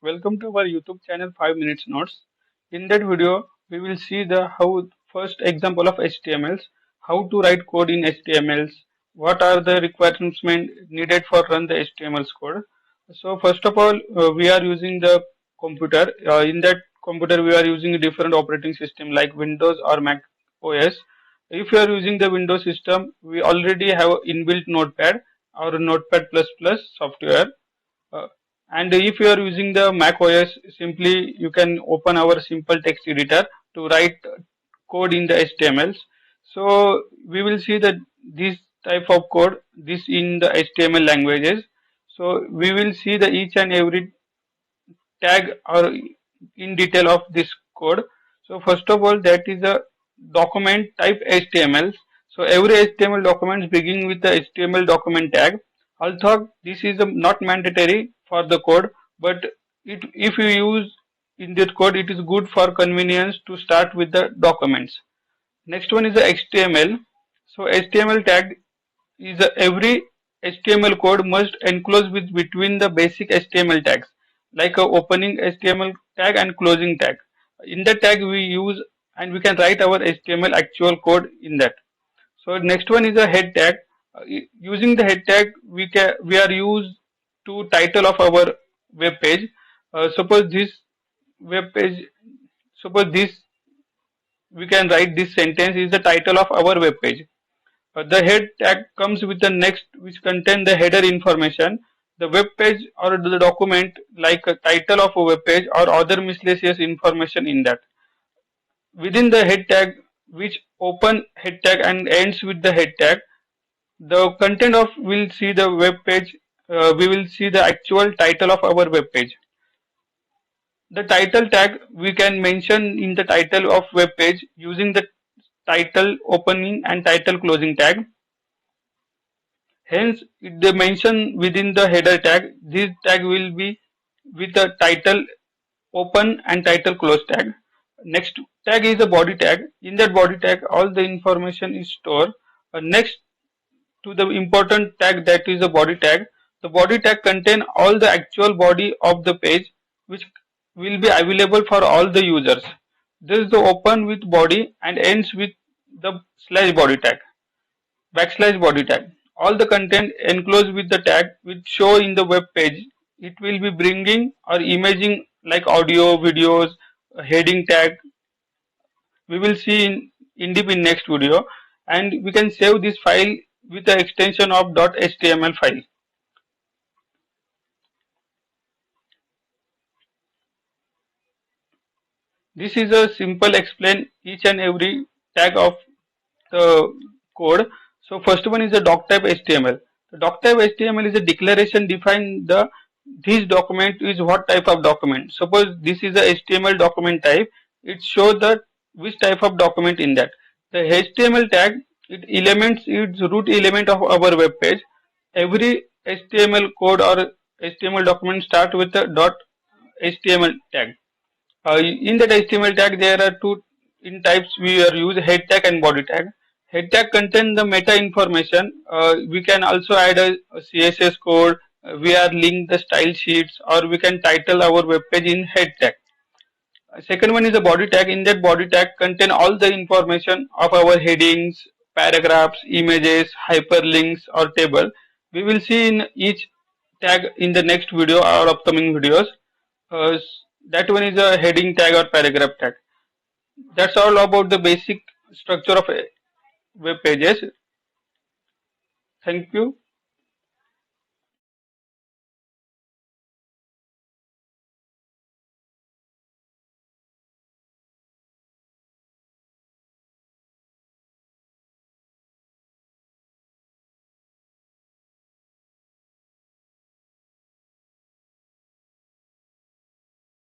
Welcome to our YouTube channel 5 Minutes Notes. In that video, we will see the how first example of HTMLs, how to write code in HTMLs, what are the requirements needed for run the HTMLs code. So first of all, we are using the computer. In that computer, we are using a different operating system like Windows or Mac OS. If you are using the Windows system, we already have inbuilt Notepad or Notepad++ software. uh, and if you are using the Mac OS, simply you can open our simple text editor to write code in the HTMLs. So we will see that this type of code, this in the HTML languages. So we will see the each and every tag or in detail of this code. So first of all, that is a document type HTML. So every HTML document begin with the HTML document tag. Although this is not mandatory for the code, but if you use in that code, it is good for convenience to start with the documents. Next one is the HTML. So HTML tag is every HTML code must enclose with between the basic HTML tags, like a opening HTML tag and closing tag. In the tag we use and we can write our HTML actual code in that. So next one is a head tag. Using the head tag, we are used to title of our web page. Suppose this web page, suppose this we can write this sentence is the title of our web page. The head tag comes with the next which contain the header information, the web page or the document like a title of a web page or other miscellaneous information in that. Within the head tag which open head tag and ends with the head tag, the content of will see the web page, we will see the actual title of our web page. The title tag we can mention in the title of web page using the title opening and title closing tag. Hence, they mention within the header tag, this tag will be with the title open and title close tag. Next tag is the body tag. In that body tag, all the information is stored. Next to the important tag that is the body tag. The body tag contain all the actual body of the page which will be available for all the users. This is the open with body and ends with the slash body tag, backslash body tag. All the content enclosed with the tag which show in the web page. It will be bringing or imaging like audio, videos, heading tag. We will see in deep in next video, and we can save this file with the extension of .html file. This is a simple explain each and every tag of the code. So first one is the doc type HTML. The doc type HTML is a declaration define the this document is what type of document. Suppose this is a HTML document type. It shows that which type of document in that. The HTML tag it elements its root element of our web page. Every HTML code or HTML document start with a .html tag. In that HTML tag, there are two in types we are use head tag and body tag. Head tag contain the meta information. We can also add a CSS code. We are link the style sheets, or we can title our web page in head tag. Second one is the body tag. In that body tag contain all the information of our headings, paragraphs, images, hyperlinks, or table. We will see in each tag in the next video or upcoming videos. Uh, that one is a heading tag or paragraph tag. That's all about the basic structure of web pages. Thank you.